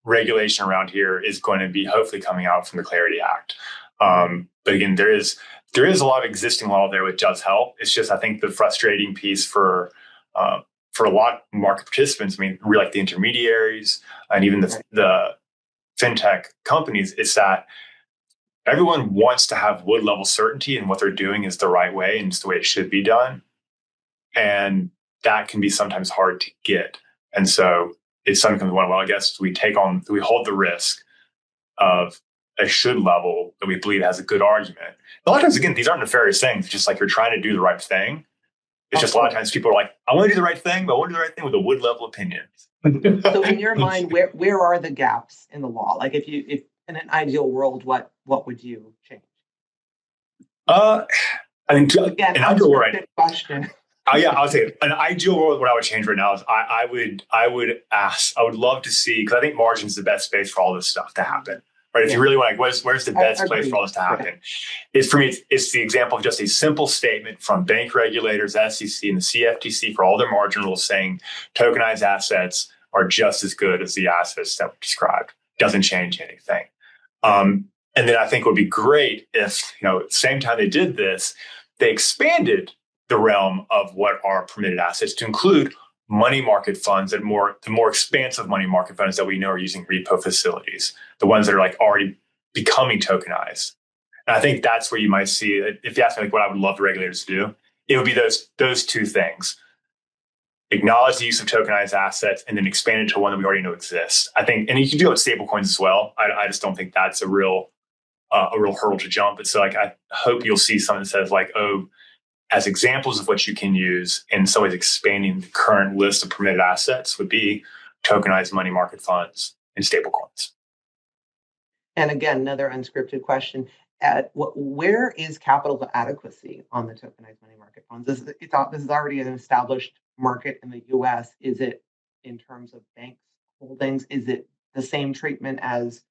regulation around here is going to be hopefully coming out from the Clarity Act. But again, there is a lot of existing law there which does help. It's just I think the frustrating piece for a lot of market participants, I mean, really like the intermediaries and even the fintech companies, is that everyone wants to have wood level certainty and what they're doing is the right way and it's the way it should be done. And that can be sometimes hard to get. And so it's something I guess we hold the risk of a should level that we believe has a good argument. A lot of times, again, these aren't nefarious things. It's just like you're trying to do the right thing. It's just a lot of times people are like, I want to do the right thing, but I want to do the right thing with a wood level opinion. So in your mind, where are the gaps in the law? Like if in an ideal world, what would you change? I mean, again, an ideal world, right? Question. Yeah, I would say an ideal world. What I would change right now is I would love to see, because I think margin is the best space for all this stuff to happen. Right? If you really want, where's the best place for all this to happen? Is for me, it's the example of just a simple statement from bank regulators, SEC, and the CFTC for all their margin rules saying tokenized assets are just as good as the assets that we described. Doesn't change anything. And then I think it would be great if, at the same time they did this, they expanded the realm of what are permitted assets to include money market funds and the more expansive money market funds that we know are using repo facilities, the ones that are like already becoming tokenized. And I think that's where you might see, if you ask me like what I would love the regulators to do, it would be those two things. Acknowledge the use of tokenized assets and then expand it to one that we already know exists. I think, and you can do it with stable coins as well. I just don't think that's a real hurdle to jump. But so like I hope you'll see something that says like, as examples of what you can use in some ways expanding the current list of permitted assets would be tokenized money market funds and stablecoins. And again, another unscripted question. Where is capital adequacy on the tokenized money market funds? This is already an established market in the US. Is it in terms of banks holdings? Is it the same treatment as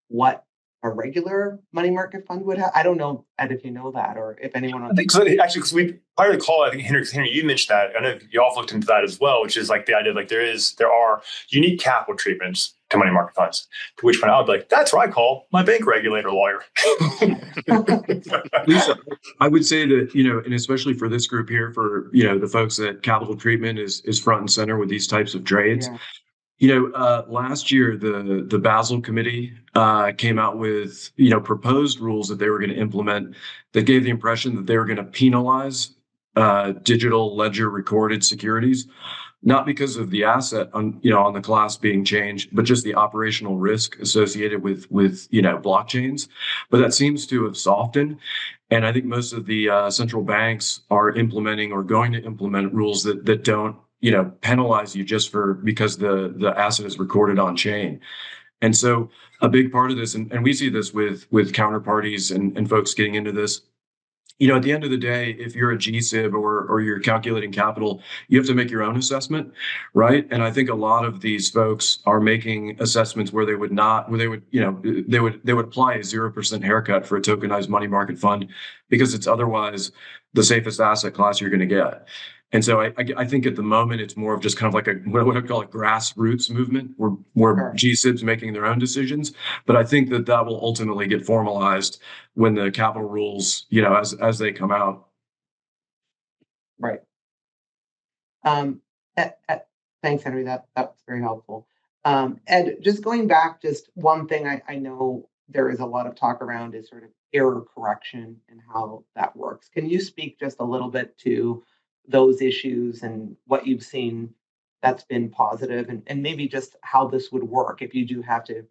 what a regular money market fund would have? I don't know, Ed, if you know that, or if anyone. I think so. Actually, because part of the call, I think Henry, you mentioned that. I know you all looked into that as well, which is like the idea like there are unique capital treatments to money market funds. To which point I would be like, that's what I call my bank regulator lawyer. Lisa, I would say that and especially for this group here, for the folks that capital treatment is front and center with these types of trades. Yeah. Last year, the Basel Committee came out with, proposed rules that they were going to implement that gave the impression that they were going to penalize digital ledger recorded securities, not because of the asset on the class being changed, but just the operational risk associated with blockchains. But that seems to have softened. And I think most of the central banks are implementing or going to implement rules that don't penalize you just because the asset is recorded on chain. And so a big part of this, and we see this with counterparties and folks getting into this, at the end of the day, if you're a GSIB or you're calculating capital, you have to make your own assessment, right? And I think a lot of these folks are making assessments where they would apply a 0% haircut for a tokenized money market fund because it's otherwise the safest asset class you're going to get. And so I think at the moment, it's more of just kind of like what I call a grassroots movement where GSIBs making their own decisions. But I think that will ultimately get formalized when the capital rules, as they come out, Right. Thanks, Henry. That was very helpful. Ed, just going back, just one thing I know there is a lot of talk around is sort of error correction and how that works. Can you speak just a little bit to those issues and what you've seen that's been positive, and maybe just how this would work if you do have to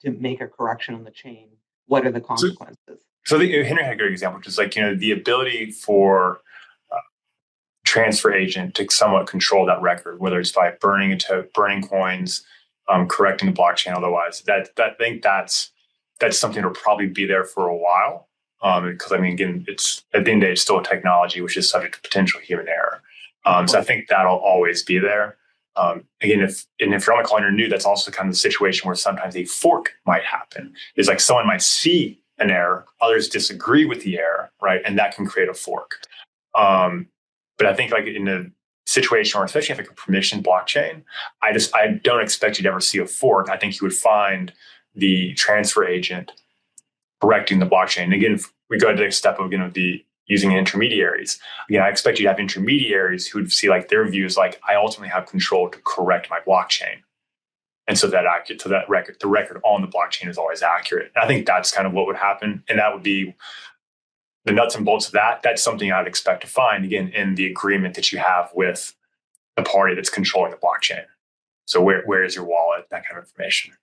make a correction on the chain? What are the So, consequences? so I think Henry had a great example, which is like, the ability for transfer agent to somewhat control that record, whether it's by burning coins, correcting the blockchain. Otherwise, I think that's something that'll probably be there for a while. Because I mean, again, it's at the end of the day, it's still a technology which is subject to potential human error. So I think that'll always be there. Again, if you're on the call and you're new, that's also kind of the situation where sometimes a fork might happen. It's like someone might see an error, others disagree with the error, right, and that can create a fork. But I think like in a situation where, especially if like a permission blockchain, I don't expect you to ever see a fork. I think you would find the transfer agent correcting the blockchain. And again, if we go to the next step of the using intermediaries. Again, I expect you to have intermediaries who would see like their views like I ultimately have control to correct my blockchain. And so that record, the record on the blockchain is always accurate. And I think that's kind of what would happen. And that would be the nuts and bolts of that. That's something I'd expect to find again in the agreement that you have with the party that's controlling the blockchain. So where is your wallet? That kind of information.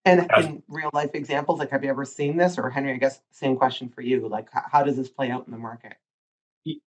And in real life examples, like, have you ever seen this? Or Henry, I guess same question for you. Like, how does this play out in the market?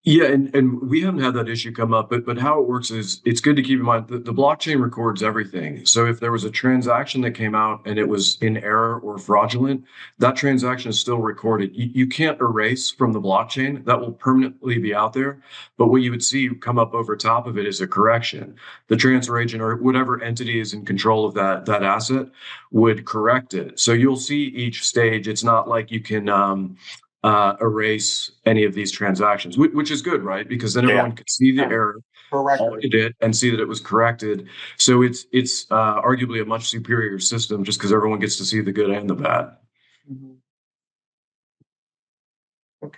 Yeah, and we haven't had that issue come up, but how it works is it's good to keep in mind that the blockchain records everything. So if there was a transaction that came out and it was in error or fraudulent, that transaction is still recorded. You can't erase from the blockchain. That will permanently be out there. But what you would see come up over top of it is a correction. The transfer agent or whatever entity is in control of that asset would correct it. So you'll see each stage. It's not like you can erase any of these transactions, which is good, right? Because then everyone can see the error, audit it, and see that it was corrected. So it's arguably a much superior system just because everyone gets to see the good and the bad. Mm-hmm.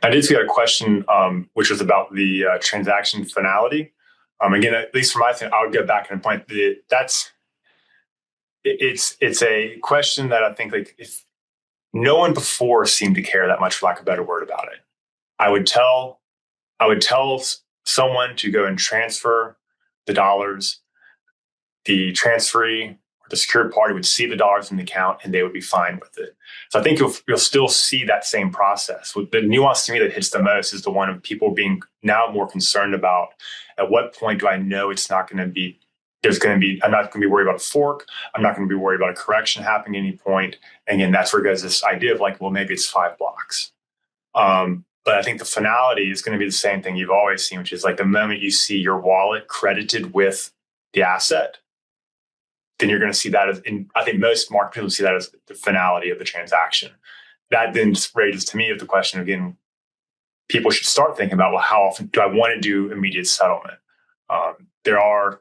I did see a question, which was about the transaction finality. Again, at least for my thing, I would go back and point that it's a question that I think like if no one before seemed to care that much, for lack of a better word, about it. I would tell someone to go and transfer the dollars. The transferee or the secured party would see the dollars in the account and they would be fine with it. So I think you'll still see that same process. The nuance to me that hits the most is the one of people being now more concerned about at what point do I know it's not going to be I'm not going to be worried about a fork. I'm not going to be worried about a correction happening at any point. And again, that's where it goes this idea of like, well, maybe it's 5 blocks. But I think the finality is going to be the same thing you've always seen, which is like the moment you see your wallet credited with the asset, then you're going to see that as, I think most market people see that as the finality of the transaction. That then raises to me of the question again, people should start thinking about, well, how often do I want to do immediate settlement? There are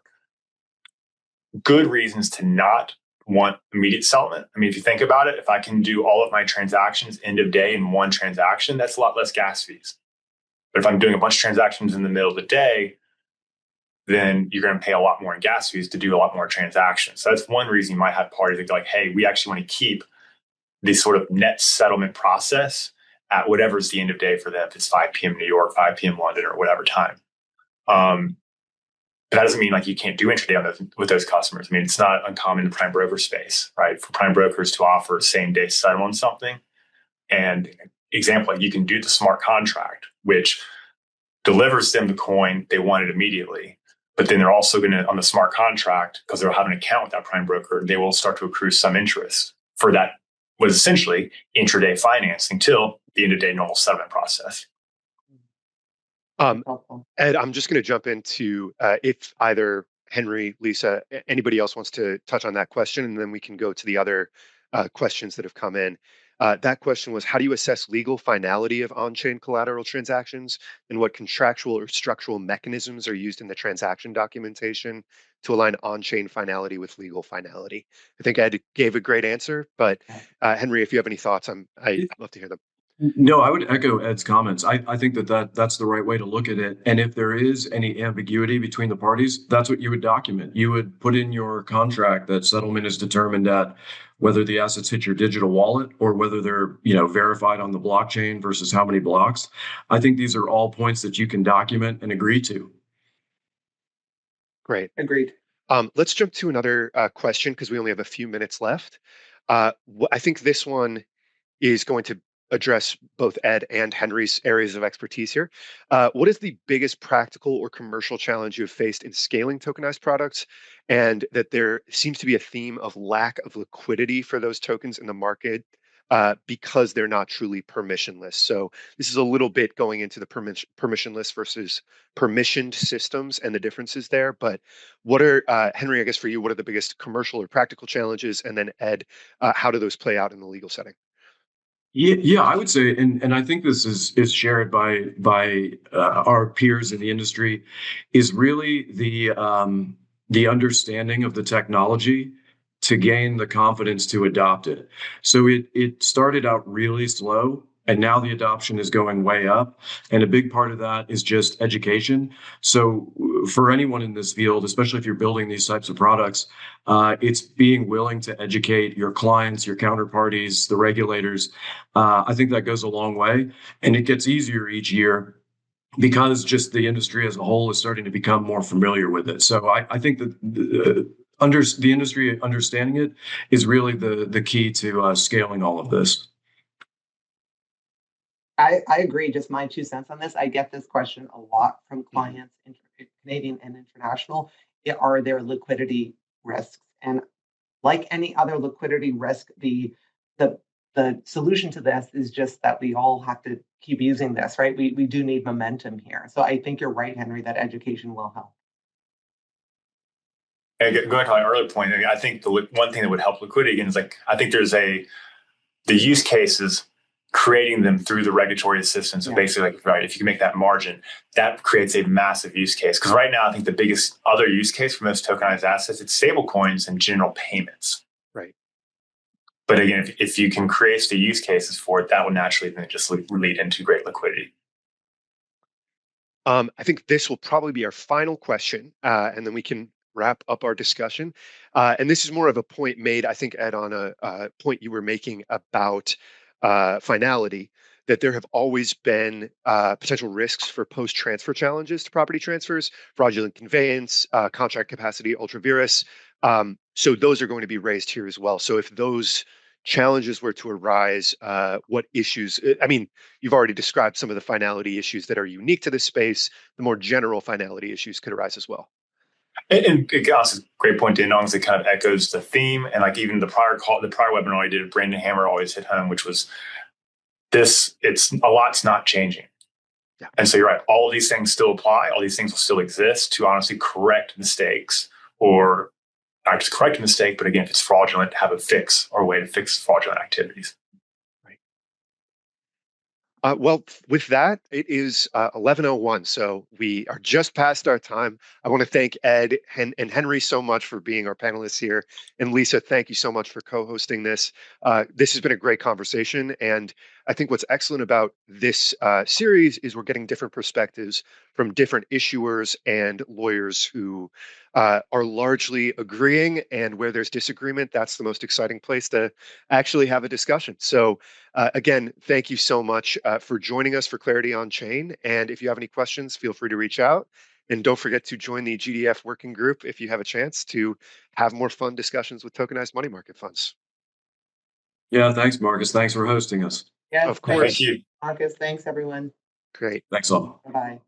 good reasons to not want immediate settlement. I mean, if you think about it, if I can do all of my transactions end of day in one transaction, that's a lot less gas fees. But if I'm doing a bunch of transactions in the middle of the day, then you're going to pay a lot more in gas fees to do a lot more transactions. So that's one reason you might have parties that go like, hey, we actually want to keep this sort of net settlement process at whatever's the end of day for them. If it's 5 p.m. New York, 5 p.m. London, or whatever time. But that doesn't mean like you can't do intraday with those customers. I mean, it's not uncommon in the prime broker space, right? For prime brokers to offer same day settle on something. And example, like you can do the smart contract, which delivers them the coin they wanted immediately. But then they're also going to, on the smart contract, because they'll have an account with that prime broker, they will start to accrue some interest for that was essentially intraday financing till the end of day normal settlement process. Ed, I'm just going to jump into if either Henry, Lisa, anybody else wants to touch on that question, and then we can go to the other questions that have come in. That question was, how do you assess legal finality of on-chain collateral transactions, and what contractual or structural mechanisms are used in the transaction documentation to align on-chain finality with legal finality? I think Ed gave a great answer, but Henry, if you have any thoughts, I'd love to hear them. No, I would echo Ed's comments. I think that's the right way to look at it. And if there is any ambiguity between the parties, that's what you would document. You would put in your contract that settlement is determined at whether the assets hit your digital wallet or whether they're, verified on the blockchain versus how many blocks. I think these are all points that you can document and agree to. Great. Agreed. Let's jump to another question because we only have a few minutes left. I think this one is going to address both Ed and Henry's areas of expertise here. What is the biggest practical or commercial challenge you have faced in scaling tokenized products? And that there seems to be a theme of lack of liquidity for those tokens in the market because they're not truly permissionless. So this is a little bit going into the permissionless versus permissioned systems and the differences there. But what are, Henry, I guess for you, what are the biggest commercial or practical challenges? And then Ed, how do those play out in the legal setting? Yeah, I would say, and I think this is shared by our peers in the industry, is really the understanding of the technology to gain the confidence to adopt it. So it started out really slow, and now the adoption is going way up. And a big part of that is just education. So for anyone in this field, especially if you're building these types of products, it's being willing to educate your clients, your counterparties, the regulators. I think that goes a long way, and it gets easier each year because just the industry as a whole is starting to become more familiar with it. So I think that the industry understanding it is really the key to scaling all of this. I agree. Just my 2 cents on this. I get this question a lot from clients, Canadian and international. Are there liquidity risks? And like any other liquidity risk, the solution to this is just that we all have to keep using this, right? We do need momentum here. So I think you're right, Henry, that education will help. And going to my earlier point, I think the one thing that would help liquidity again is I think there's the use cases, creating them through the regulatory assistance. So basically, right, if you can make that margin, that creates a massive use case. Because right now, I think the biggest other use case for most tokenized assets, it's stable coins and general payments. Right. But again, if you can create the use cases for it, that will naturally then just lead into great liquidity. I think this will probably be our final question, and then we can wrap up our discussion. And this is more of a point made, I think, Ed, on a point you were making about finality, that there have always been potential risks for post-transfer challenges to property transfers, fraudulent conveyance, contract capacity, ultra vires. So those are going to be raised here as well. So if those challenges were to arise, what issues, I mean, you've already described some of the finality issues that are unique to this space. The more general finality issues could arise as well. And Gus, a great point, Dan, as it kind of echoes the theme. And even the prior webinar I did, Brandon Hammer always hit home, which was it's a lot's not changing. Yeah. And so you're right, all of these things still apply. All these things will still exist to honestly correct mistakes, or not just correct a mistake, but again, if it's fraudulent, have a fix or a way to fix fraudulent activities. Well, with that, it is 11:01, so we are just past our time. I want to thank Ed and Henry so much for being our panelists here. And Lisa, thank you so much for co-hosting this. This has been a great conversation. And I think what's excellent about this series is we're getting different perspectives from different issuers and lawyers who are largely agreeing. And where there's disagreement, that's the most exciting place to actually have a discussion. So again, thank you so much for joining us for Clarity on Chain. And if you have any questions, feel free to reach out. And don't forget to join the GDF working group if you have a chance to have more fun discussions with tokenized money market funds. Yeah, thanks, Marcus. Thanks for hosting us. Yes, of course. Thank you, Marcus. Thanks, everyone. Great. Thanks all. Bye-bye.